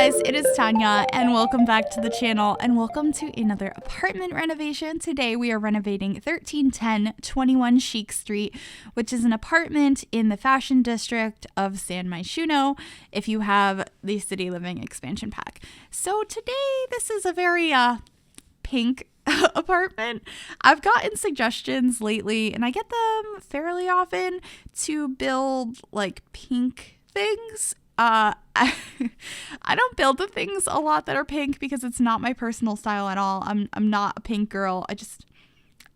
guys, it is Tanya and welcome back to the channel and welcome to another apartment renovation. Today we are renovating 1310 21 Chic Street, which is an apartment in the fashion district of San Myshuno if you have the City Living expansion pack. So today this is a very pink apartment. I've gotten suggestions lately and I get them fairly often to build like pink things. I don't build the things a lot that are pink because it's not my personal style at all. I'm not a pink girl.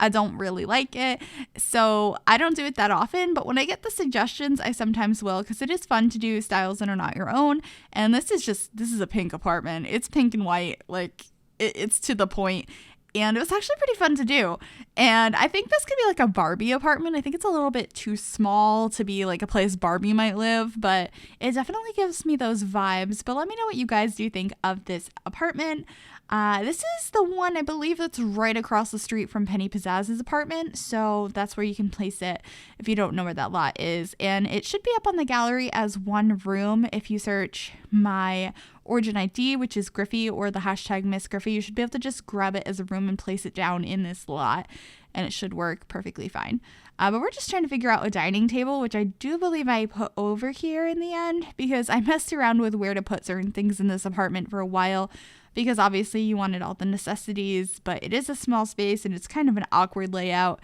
I don't really like it. So I don't do it that often, but when I get the suggestions, I sometimes will because it is fun to do styles that are not your own. And this is a pink apartment. It's pink and white. Like it's to the point. And it was actually pretty fun to do. And I think this could be like a Barbie apartment. I think it's a little bit too small to be like a place Barbie might live, but it definitely gives me those vibes. But let me know what you guys do think of this apartment. This is the one, I believe, that's right across the street from Penny Pizzazz's apartment. So that's where you can place it if you don't know where that lot is. And it should be up on the gallery as one room. If you search my origin ID, which is Griffy, or the hashtag MsGryphi, you should be able to just grab it as a room and place it down in this lot. And it should work perfectly fine. But we're just trying to figure out a dining table, which I do believe I put over here in the end because I messed around with where to put certain things in this apartment for a while. Because obviously you wanted all the necessities, but it is a small space and it's kind of an awkward layout.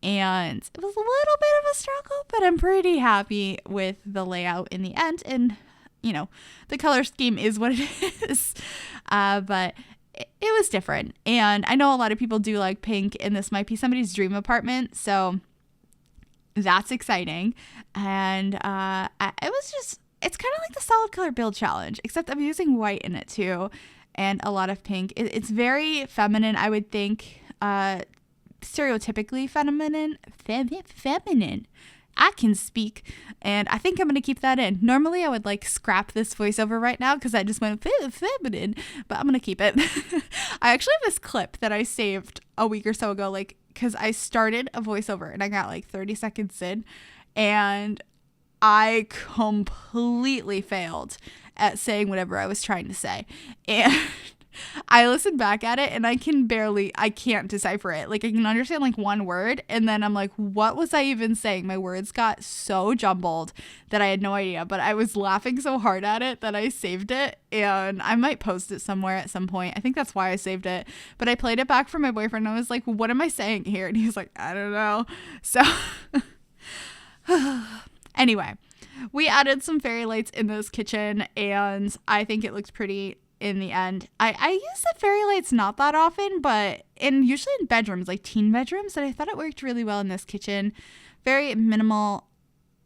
And it was a little bit of a struggle, but I'm pretty happy with the layout in the end. And, you know, the color scheme is what it is. But it was different. And I know a lot of people do like pink, and this might be somebody's dream apartment. So that's exciting. And it's kind of like the solid color build challenge, except I'm using white in it too. And a lot of pink. It's very feminine, I would think, stereotypically feminine. Feminine. I can speak, and I think I'm going to keep that in. Normally, I would like scrap this voiceover right now because I just went feminine, but I'm going to keep it. I actually have this clip that I saved a week or so ago, like, because I started a voiceover and I got like 30 seconds in, and I completely failed at saying whatever I was trying to say. And I listened back at it and I can't decipher it. Like I can understand like one word and then I'm like, what was I even saying? My words got so jumbled that I had no idea, but I was laughing so hard at it that I saved it, and I might post it somewhere at some point. I think that's why I saved it. But I played it back for my boyfriend and I was like, what am I saying here? And he's like, I don't know. So anyway, we added some fairy lights in this kitchen and I think it looked pretty in the end. I use the fairy lights not that often, but usually in bedrooms, like teen bedrooms, and I thought it worked really well in this kitchen. Very minimal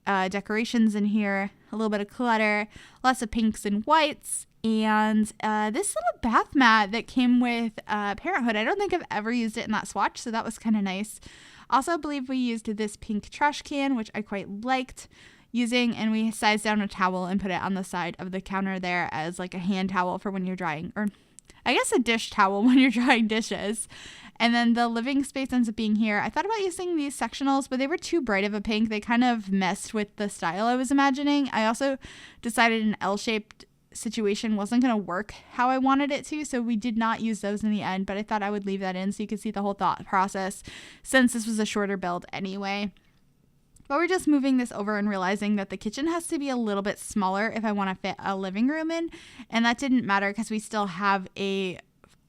decorations in here, a little bit of clutter, lots of pinks and whites, and this little bath mat that came with Parenthood. I don't think I've ever used it in that swatch, so that was kind of nice. Also, I believe we used this pink trash can, which I quite liked using, and we sized down a towel and put it on the side of the counter there as like a hand towel for when you're drying, or I guess a dish towel when you're drying dishes. And then the living space ends up being here. I thought about using these sectionals, but they were too bright of a pink. They kind of messed with the style I was imagining. I also decided an L-shaped situation wasn't going to work how I wanted it to, so we did not use those in the end, but I thought I would leave that in so you could see the whole thought process since this was a shorter build anyway. But we're just moving this over and realizing that the kitchen has to be a little bit smaller if I want to fit a living room in. And that didn't matter because we still have a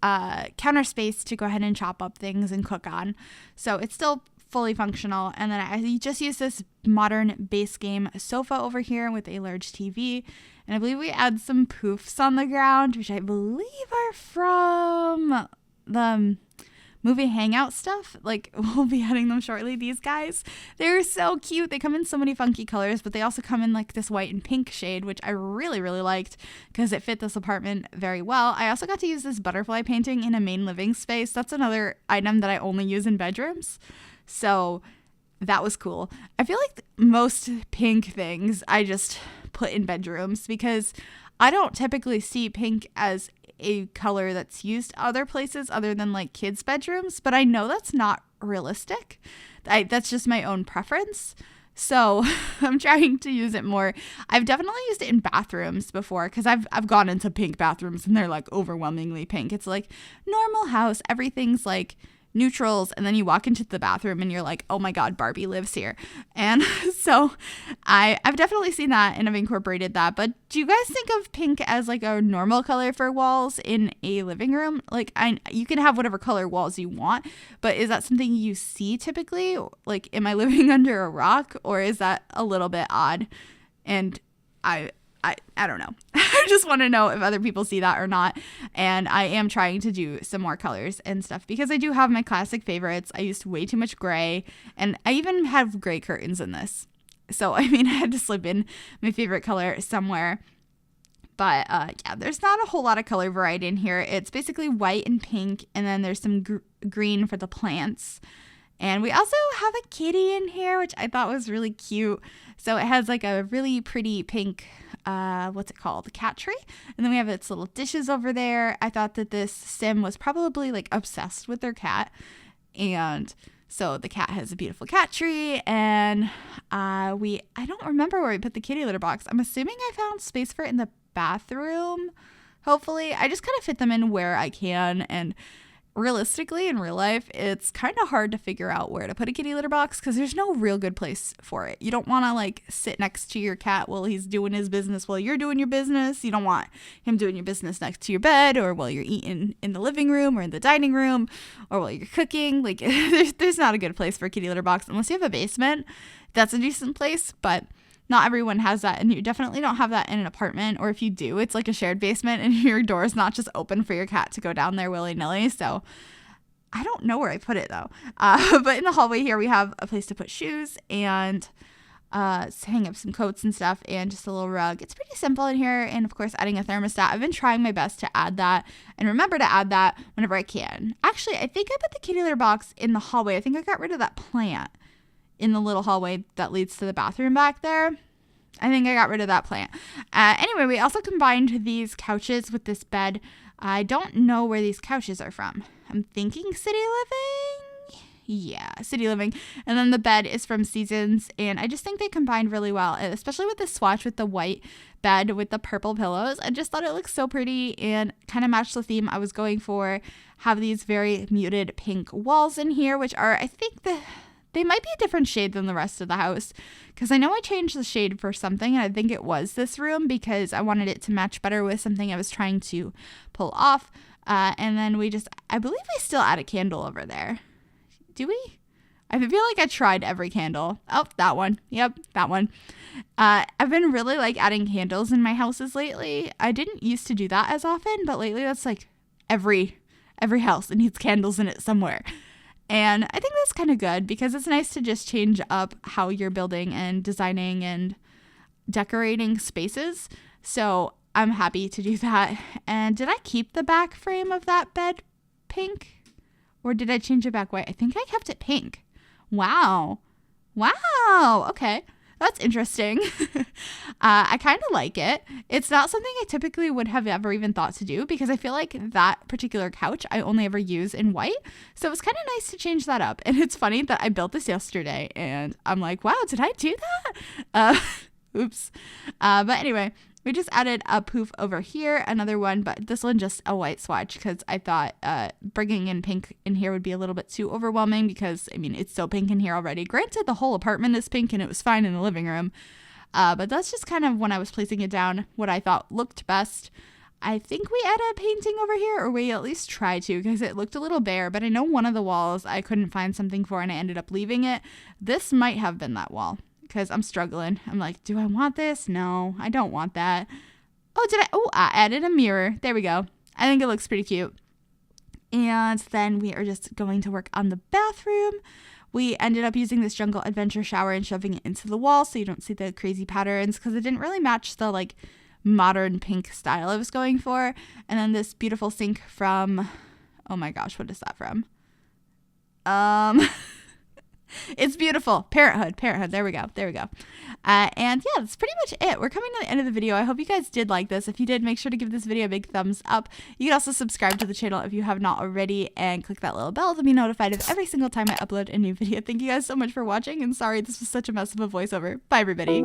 counter space to go ahead and chop up things and cook on. So it's still fully functional. And then I just used this modern base game sofa over here with a large TV. And I believe we add some poofs on the ground, which I believe are from the movie Hangout stuff. Like, we'll be adding them shortly. These guys, they're so cute. They come in so many funky colors, but they also come in like this white and pink shade, which I really, really liked because it fit this apartment very well. I also got to use this butterfly painting in a main living space. That's another item that I only use in bedrooms. So that was cool. I feel like most pink things I just put in bedrooms because I don't typically see pink as a color that's used other places other than like kids' bedrooms, but I know that's not realistic. That's just my own preference. So I'm trying to use it more. I've definitely used it in bathrooms before because I've gone into pink bathrooms and they're like overwhelmingly pink. It's like normal house. Everything's like neutrals, and then you walk into the bathroom and you're like, oh my god, Barbie lives here. And so I've definitely seen that and I've incorporated that. But do you guys think of pink as like a normal color for walls in a living room? Like you can have whatever color walls you want, but is that something you see typically? Like, am I living under a rock, or is that a little bit odd? And I don't know. I just want to know if other people see that or not. And I am trying to do some more colors and stuff because I do have my classic favorites. I used way too much gray, and I even have gray curtains in this. So, I mean, I had to slip in my favorite color somewhere. But yeah, there's not a whole lot of color variety in here. It's basically white and pink, and then there's some green for the plants. And we also have a kitty in here, which I thought was really cute. So it has like a really pretty pink, what's it called? The cat tree. And then we have its little dishes over there. I thought that this sim was probably like obsessed with their cat. And so the cat has a beautiful cat tree. And I don't remember where we put the kitty litter box. I'm assuming I found space for it in the bathroom. Hopefully. I just kind of fit them in where I can. And realistically, in real life, it's kind of hard to figure out where to put a kitty litter box because there's no real good place for it. You don't want to like sit next to your cat while he's doing his business while you're doing your business. You don't want him doing your business next to your bed or while you're eating in the living room or in the dining room or while you're cooking. Like there's not a good place for a kitty litter box unless you have a basement. That's a decent place, but not everyone has that, and you definitely don't have that in an apartment, or if you do, it's like a shared basement and your door is not just open for your cat to go down there willy-nilly. So I don't know where I put it though. But in the hallway here we have a place to put shoes and hang up some coats and stuff and just a little rug. It's pretty simple in here, and of course adding a thermostat. I've been trying my best to add that and remember to add that whenever I can. Actually, I think I put the kitty litter box in the hallway. I think I got rid of that plant in the little hallway that leads to the bathroom back there. I think I got rid of that plant. Anyway, we also combined these couches with this bed. I don't know where these couches are from. I'm thinking City Living? Yeah, City Living. And then the bed is from Seasons, and I just think they combined really well, especially with the swatch with the white bed with the purple pillows. I just thought it looked so pretty and kind of matched the theme I was going for. Have these very muted pink walls in here, which are, I think, they might be a different shade than the rest of the house because I know I changed the shade for something, and I think it was this room because I wanted it to match better with something I was trying to pull off. And then I believe we still add a candle over there. Do we? I feel like I tried every candle. Oh, that one. Yep, that one. I've been really like adding candles in my houses lately. I didn't used to do that as often, but lately that's like every house that needs candles in it somewhere. And I think that's kind of good because it's nice to just change up how you're building and designing and decorating spaces. So I'm happy to do that. And did I keep the back frame of that bed pink? Or did I change it back white? I think I kept it pink. Wow. Okay. That's interesting. I kind of like it. It's not something I typically would have ever even thought to do because I feel like that particular couch I only ever use in white. So it was kind of nice to change that up. And it's funny that I built this yesterday and I'm like, wow, did I do that? Oops. But anyway, we just added a poof over here, another one, but this one just a white swatch because I thought bringing in pink in here would be a little bit too overwhelming because, I mean, it's so pink in here already. Granted, the whole apartment is pink and it was fine in the living room, but that's just kind of when I was placing it down, what I thought looked best. I think we added a painting over here, or we at least tried to because it looked a little bare, but I know one of the walls I couldn't find something for and I ended up leaving it. This might have been that wall. Because I'm struggling. I'm like, do I want this? No, I don't want that. I added a mirror. There we go. I think it looks pretty cute. And then we are just going to work on the bathroom. We ended up using this Jungle Adventure shower and shoving it into the wall so you don't see the crazy patterns because it didn't really match the like modern pink style I was going for. And then this beautiful sink from, oh my gosh, what is that from? It's beautiful. Parenthood. There we go. And yeah, that's pretty much it. We're coming to the end of the video. I hope you guys did like this. If you did, make sure to give this video a big thumbs up. You can also subscribe to the channel if you have not already, and click that little bell to be notified of every single time I upload a new video. Thank you guys so much for watching, and sorry this was such a mess of a voiceover. Bye, everybody.